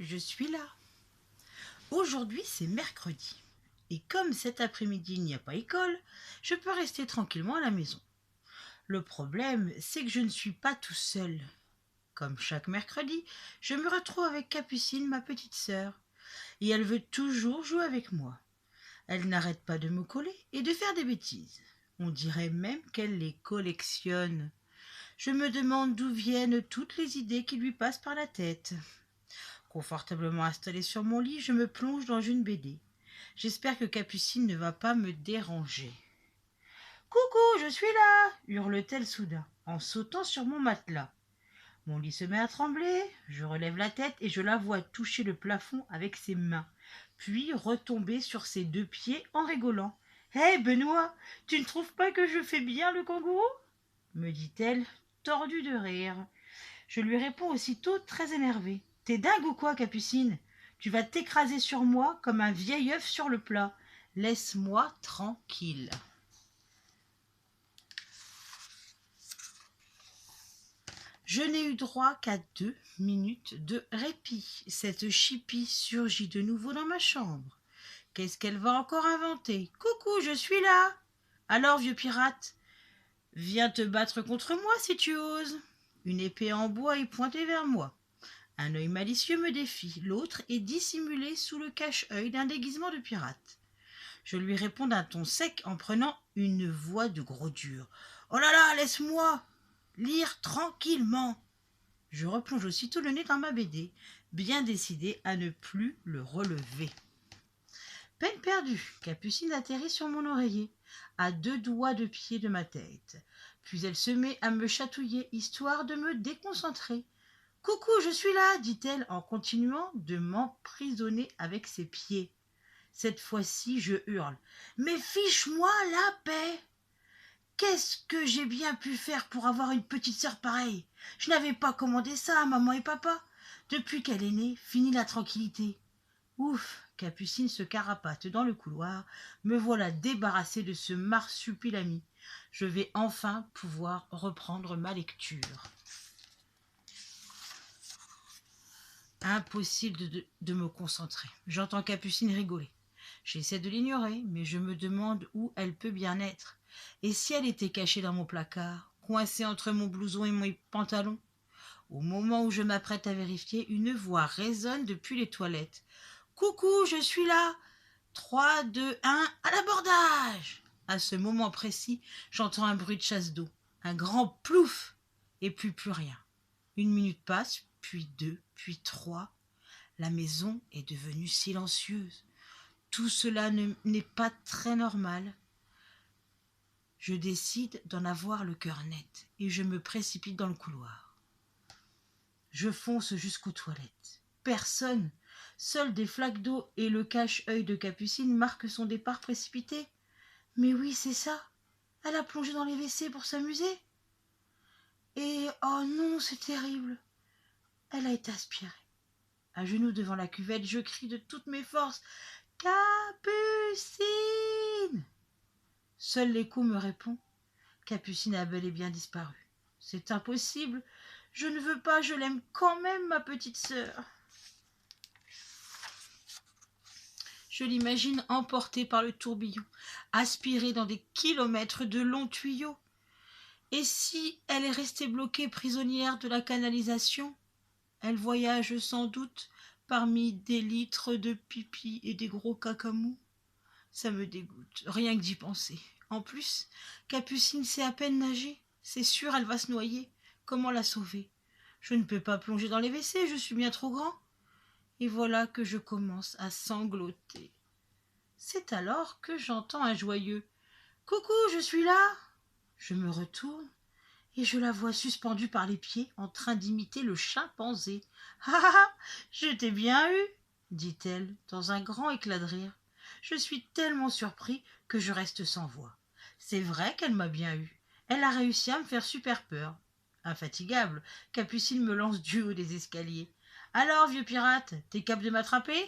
je suis là. Aujourd'hui, c'est mercredi. Et comme cet après-midi, il n'y a pas école, je peux rester tranquillement à la maison. Le problème, c'est que je ne suis pas tout seul. Comme chaque mercredi, je me retrouve avec Capucine, ma petite sœur. Et elle veut toujours jouer avec moi. Elle n'arrête pas de me coller et de faire des bêtises. On dirait même qu'elle les collectionne. Je me demande d'où viennent toutes les idées qui lui passent par la tête. Confortablement installée sur mon lit, je me plonge dans une BD. J'espère que Capucine ne va pas me déranger. Coucou, je suis là hurle-t-elle soudain, en sautant sur mon matelas. Mon lit se met à trembler, je relève la tête et je la vois toucher le plafond avec ses mains, puis retomber sur ses deux pieds en rigolant. Hé, Benoît, tu ne trouves pas que je fais bien le kangourou me dit-elle, tordue de rire. Je lui réponds aussitôt très énervée. T'es dingue ou quoi, Capucine? Tu vas t'écraser sur moi comme un vieil œuf sur le plat. Laisse-moi tranquille. Je n'ai eu droit qu'à 2 minutes de répit. Cette chipie surgit de nouveau dans ma chambre. Qu'est-ce qu'elle va encore inventer? Coucou, je suis là. Alors, vieux pirate, viens te battre contre moi si tu oses. Une épée en bois est pointée vers moi. Un œil malicieux me défie, l'autre est dissimulé sous le cache-œil d'un déguisement de pirate. Je lui réponds d'un ton sec en prenant une voix de gros dur. Oh là là, laisse-moi lire tranquillement. Je replonge aussitôt le nez dans ma BD, bien décidé à ne plus le relever. Peine perdue, Capucine atterrit sur mon oreiller, à 2 doigts de pied de ma tête. Puis elle se met à me chatouiller, histoire de me déconcentrer. Coucou, je suis là, dit-elle en continuant de m'emprisonner avec ses pieds. Cette fois-ci, je hurle. Mais fiche-moi la paix! Qu'est-ce que j'ai bien pu faire pour avoir une petite sœur pareille? Je n'avais pas commandé ça à maman et papa. Depuis qu'elle est née, fini la tranquillité. Ouf, Capucine se carapate dans le couloir. Me voilà débarrassée de ce marsupilami. Je vais enfin pouvoir reprendre ma lecture. Impossible de me concentrer. J'entends Capucine rigoler. J'essaie de l'ignorer, mais je me demande où elle peut bien être. Et si elle était cachée dans mon placard, coincée entre mon blouson et mon pantalon? Au moment où je m'apprête à vérifier, une voix résonne depuis les toilettes. Coucou, je suis là. 3, 2, 1, à l'abordage! À ce moment précis, j'entends un bruit de chasse d'eau, un grand plouf, et puis plus rien. 1 minute passe, puis 2, puis 3. La maison est devenue silencieuse. Tout cela n'est pas très normal. Je décide d'en avoir le cœur net et je me précipite dans le couloir. Je fonce jusqu'aux toilettes. Personne. Seules des flaques d'eau et le cache-œil de Capucine marquent son départ précipité. Mais oui, c'est ça. Elle a plongé dans les WC pour s'amuser. Et oh non, c'est terrible. Elle a été aspirée. À genoux devant la cuvette, je crie de toutes mes forces. Capucine! Seul l'écho me répond. Capucine a bel et bien disparu. C'est impossible. Je ne veux pas, je l'aime quand même, ma petite sœur. Je l'imagine emportée par le tourbillon, aspirée dans des kilomètres de longs tuyaux. Et si elle est restée bloquée prisonnière de la canalisation? Elle voyage sans doute parmi des litres de pipi et des gros cacamous. Ça me dégoûte, rien que d'y penser. En plus, Capucine sait à peine nager. C'est sûr, elle va se noyer. Comment la sauver? Je ne peux pas plonger dans les WC, je suis bien trop grand. Et voilà que je commence à sangloter. C'est alors que j'entends un joyeux « Coucou, je suis là !» Je me retourne et je la vois suspendue par les pieds en train d'imiter le chimpanzé. « Ah ah ah, je t'ai bien eu !» dit-elle dans un grand éclat de rire. Je suis tellement surpris que je reste sans voix. C'est vrai qu'elle m'a bien eu. Elle a réussi à me faire super peur. Infatigable, Capucine me lance du haut des escaliers. « Alors, vieux pirate, t'es capable de m'attraper ?»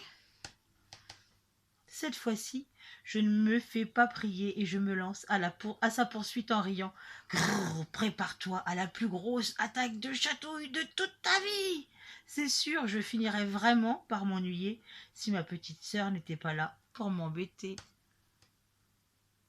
Cette fois-ci, je ne me fais pas prier et je me lance à sa poursuite en riant. « Grrr, prépare-toi à la plus grosse attaque de chatouille de toute ta vie !» C'est sûr, je finirais vraiment par m'ennuyer si ma petite sœur n'était pas là pour m'embêter.